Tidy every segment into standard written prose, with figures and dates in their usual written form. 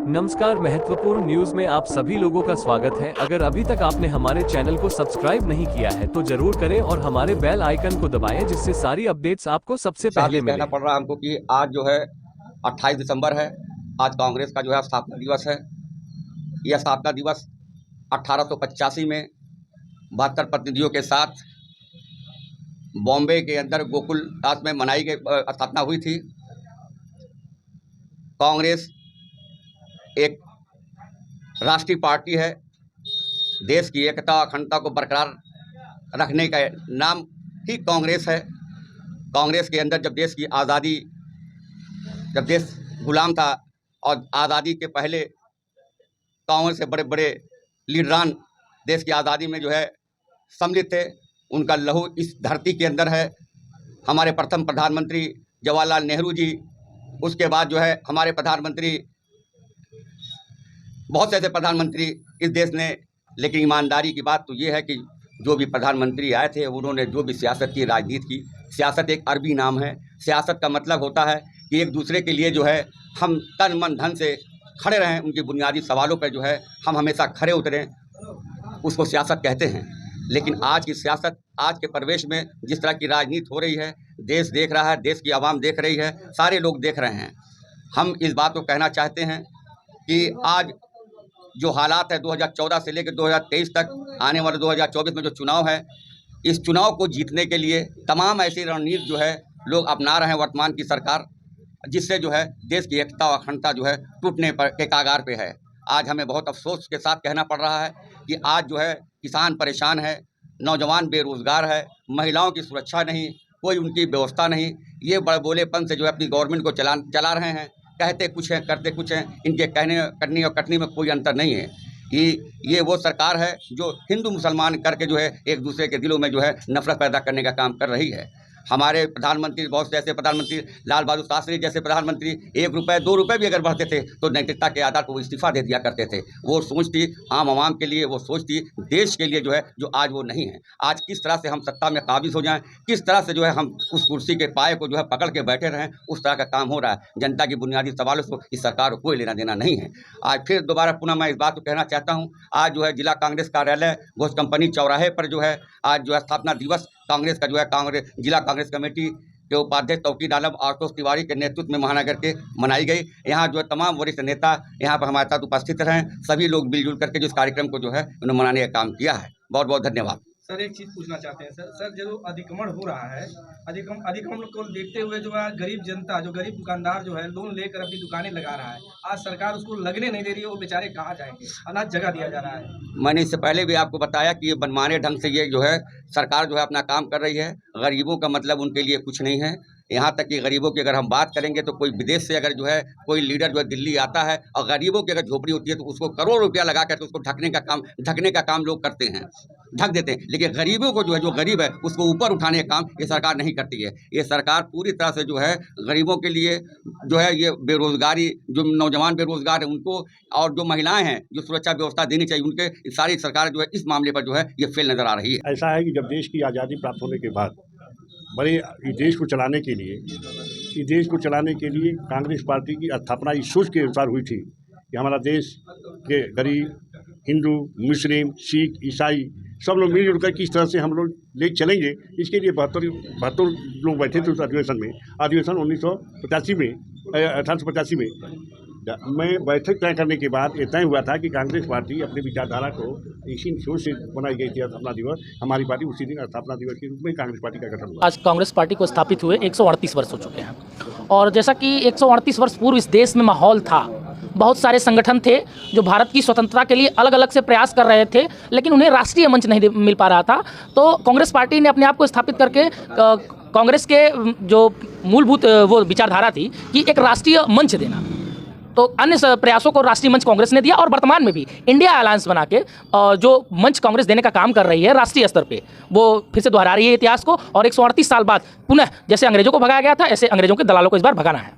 नमस्कार, महत्वपूर्ण न्यूज में आप सभी लोगों का स्वागत है। अगर अभी तक आपने हमारे चैनल को सब्सक्राइब नहीं किया है तो जरूर करें और हमारे बेल आइकन को दबाएं, जिससे सारी अपडेट्स आपको सबसे पहले मिले। कहना पड़ रहा है हमको कि आज जो है 28 दिसंबर है। आज कांग्रेस का जो है स्थापना दिवस है। यह स्थापना दिवस 1885 में 72 प्रतिनिधियों के साथ बॉम्बे के अंदर गोकुल दास में मनाई गई स्थापना हुई थी। कांग्रेस एक राष्ट्रीय पार्टी है। देश की एकता अखंडता को बरकरार रखने का नाम ही कांग्रेस है। कांग्रेस के अंदर जब देश गुलाम था और आज़ादी के पहले कांग्रेस से बड़े बड़े लीडरान देश की आज़ादी में जो है सम्मिलित थे। उनका लहू इस धरती के अंदर है। हमारे प्रथम प्रधानमंत्री जवाहरलाल नेहरू जी, उसके बाद जो है हमारे प्रधानमंत्री, बहुत से ऐसे प्रधानमंत्री इस देश ने, लेकिन ईमानदारी की बात तो ये है कि जो भी प्रधानमंत्री आए थे उन्होंने जो भी सियासत की, राजनीति की, सियासत एक अरबी नाम है। सियासत का मतलब होता है कि एक दूसरे के लिए जो है हम तन मन धन से खड़े रहें, उनकी बुनियादी सवालों पर जो है हम हमेशा खड़े उतरें, उसको सियासत कहते हैं। लेकिन आज की सियासत, आज के परिवेश में जिस तरह की राजनीति हो रही है, देश देख रहा है, देश की आवाम देख रही है, सारे लोग देख रहे हैं। हम इस बात को कहना चाहते हैं कि आज जो हालात है 2014 से लेकर 2023 तक आने वाले 2024 में जो चुनाव है, इस चुनाव को जीतने के लिए तमाम ऐसी रणनीति जो है लोग अपना रहे हैं वर्तमान की सरकार, जिससे जो है देश की एकता और अखंडता जो है टूटने पर के कागार पे है। आज हमें बहुत अफसोस के साथ कहना पड़ रहा है कि आज जो है किसान परेशान है, नौजवान बेरोजगार है, महिलाओं की सुरक्षा नहीं, कोई उनकी व्यवस्था नहीं। ये बड़े बोलेपन से जो है अपनी गवर्नमेंट को चला रहे हैं। कहते कुछ हैं, करते कुछ हैं। इनके कहने, करनी और कटनी में कोई अंतर नहीं है। ये वो सरकार है जो हिंदू मुसलमान करके जो है एक दूसरे के दिलों में जो है नफरत पैदा करने का काम कर रही है। हमारे प्रधानमंत्री, बहुत से ऐसे प्रधानमंत्री, लाल बहादुर शास्त्री जैसे प्रधानमंत्री 1 रुपये 2 रुपये भी अगर बढ़ते थे तो नैतिकता के आधार पर वो इस्तीफा दे दिया करते थे। वो सोच थी आम आवाम के लिए, वो सोच थी देश के लिए, जो है जो आज वो नहीं है। आज किस तरह से हम सत्ता में काबिज हो जाएं, किस तरह से जो है हम उस कुर्सी के पाए को जो है पकड़ के बैठे रहें, उस तरह का काम हो रहा है। जनता की बुनियादी सवालों से इस सरकार को कोई लेना देना नहीं है। आज फिर दोबारा पुनः मैं इस बात को कहना चाहता हूँ, आज जो है जिला कांग्रेस कार्यालय घोष कंपनी चौराहे पर जो है आज जो है स्थापना दिवस कांग्रेस का जो है जिला कांग्रेस कमेटी के उपाध्यक्ष तौकीर आलम आशुतोष तिवारी के नेतृत्व में महानगर के मनाई गई। यहाँ जो है तमाम वरिष्ठ नेता यहाँ पर हमारे साथ उपस्थित रहे। सभी लोग मिलजुल करके जो इस कार्यक्रम को जो है उन्होंने मनाने का काम किया है। बहुत बहुत धन्यवाद। सर, एक चीज़ पूछना चाहते हैं सर जो अतिक्रमण हो रहा है, अतिक्रमण को देखते हुए जो है गरीब जनता, जो गरीब दुकानदार जो है लोन लेकर अपनी दुकानें लगा रहा है, आज सरकार उसको लगने नहीं दे रही है। वो बेचारे कहाँ जाएंगे? अनाज जगह दिया जा रहा है। मैंने इससे पहले भी आपको बताया कि ये मनमाने ढंग से ये जो है सरकार जो है अपना काम कर रही है। गरीबों का मतलब उनके लिए कुछ नहीं है। यहाँ तक कि गरीबों की अगर हम बात करेंगे तो कोई विदेश से अगर जो है कोई लीडर जो है दिल्ली आता है और गरीबों की अगर झोपड़ी होती है तो उसको करोड़ रुपया लगा कर उसको ढकने का काम लोग करते हैं, ढक देते हैं। लेकिन गरीबों को जो है, जो गरीब है उसको ऊपर उठाने का काम ये सरकार नहीं करती है। ये सरकार पूरी तरह से जो है गरीबों के लिए जो है ये बेरोजगारी, जो नौजवान बेरोजगार है उनको, और जो महिलाएं हैं जो सुरक्षा व्यवस्था देनी चाहिए उनके, सारी सरकार जो है इस मामले पर जो है ये फेल नजर आ रही है। ऐसा है कि जब देश की आज़ादी प्राप्त होने के बाद इस देश को चलाने के लिए कांग्रेस पार्टी की स्थापना इस सोच के अनुसार हुई थी कि हमारा देश के गरीब, हिंदू, मुस्लिम, सिख, ईसाई सब लोग मिलजुल कर किस तरह से हम लोग ले चलेंगे, इसके लिए 72 लोग बैठे थे उस अधिवेशन में। अधिवेशन 1885 में मैं बैठक तय करने के बाद ये तय हुआ था कि कांग्रेस पार्टी अपनी विचारधारा को इसी सोच से बनाई गई थी स्थापना दिवस। हमारी पार्टी उसी दिन स्थापना दिवस के रूप में कांग्रेस पार्टी का गठन हुआ। आज कांग्रेस पार्टी को स्थापित हुए 138 वर्ष हो चुके हैं, और जैसा कि 138 वर्ष पूर्व इस देश में माहौल था, बहुत सारे संगठन थे जो भारत की स्वतंत्रता के लिए अलग अलग से प्रयास कर रहे थे, लेकिन उन्हें राष्ट्रीय मंच नहीं मिल पा रहा था। तो कांग्रेस पार्टी ने अपने आप को स्थापित करके कांग्रेस के जो मूलभूत वो विचारधारा थी कि एक राष्ट्रीय मंच देना, तो अन्य प्रयासों को राष्ट्रीय मंच कांग्रेस ने दिया। और वर्तमान में भी इंडिया अलायंस बना के जो मंच कांग्रेस देने का काम कर रही है राष्ट्रीय स्तर पे, वो फिर से दोहरा रही है इतिहास को। और 138 साल बाद पुनः जैसे अंग्रेजों को भगाया गया था, ऐसे अंग्रेजों के दलालों को इस बार भगाना है।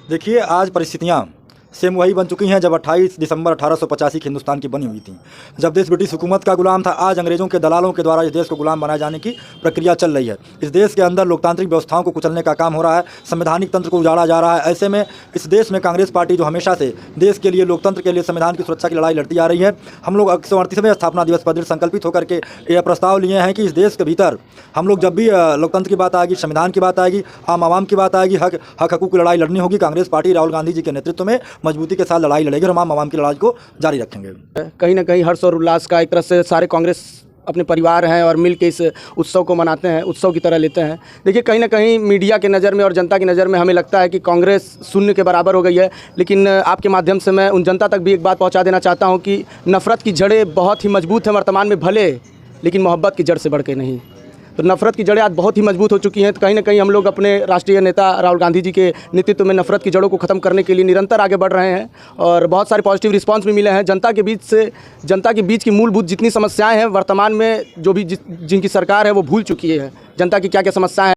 देखिए, आज परिस्थितियाँ सेम वही बन चुकी हैं जब 28 दिसंबर 1885 की हिंदुस्तान की बनी हुई थी। जब देश ब्रिटिश हुकूमत का गुलाम था, आज अंग्रेज़ों के दलालों के द्वारा इस देश को गुलाम बनाए जाने की प्रक्रिया चल रही है। इस देश के अंदर लोकतांत्रिक व्यवस्थाओं को कुचलने का काम हो रहा है, संवैधानिक तंत्र को उजाड़ा जा रहा है। ऐसे में इस देश में कांग्रेस पार्टी जो हमेशा से देश के लिए, लोकतंत्र के लिए, संविधान की सुरक्षा की लड़ाई लड़ती आ रही है, हम लोग 138वें स्थापना दिवस पर दृढ़ संकल्पित होकर के यह प्रस्ताव लिए हैं कि इस देश के भीतर हम लोग जब भी लोकतंत्र की बात आएगी, संविधान की बात आएगी, आम आवाम की बात आएगी, हक हकूक़ की लड़ाई लड़नी होगी, कांग्रेस पार्टी राहुल गांधी जी के नेतृत्व में मजबूती के साथ लड़ाई लड़ेगी और आम आवाम की लड़ाई को जारी रखेंगे। कहीं ना कहीं हर्ष और उल्लास का एक तरह से सारे कांग्रेस अपने परिवार हैं और मिल के इस उत्सव को मनाते हैं, उत्सव की तरह लेते हैं। देखिए, कहीं ना कहीं मीडिया के नज़र में और जनता की नज़र में हमें लगता है कि कांग्रेस शून्य के बराबर हो गई है, लेकिन आपके माध्यम से मैं उन जनता तक भी एक बात पहुंचा देना चाहता हूं कि नफ़रत की जड़ें बहुत ही मजबूत हैं वर्तमान में, भले लेकिन मोहब्बत की जड़ से बढ़ के नहीं। तो नफ़रत की जड़ें आज बहुत ही मजबूत हो चुकी हैं। तो कहीं ना कहीं हम लोग अपने राष्ट्रीय नेता राहुल गांधी जी के नेतृत्व में नफ़रत की जड़ों को ख़त्म करने के लिए निरंतर आगे बढ़ रहे हैं और बहुत सारे पॉजिटिव रिस्पांस भी मिले हैं। जनता के बीच की मूलभूत जितनी समस्याएं हैं वर्तमान में, जो भी जिनकी सरकार है वो भूल चुकी है जनता की क्या क्या समस्याएं हैं।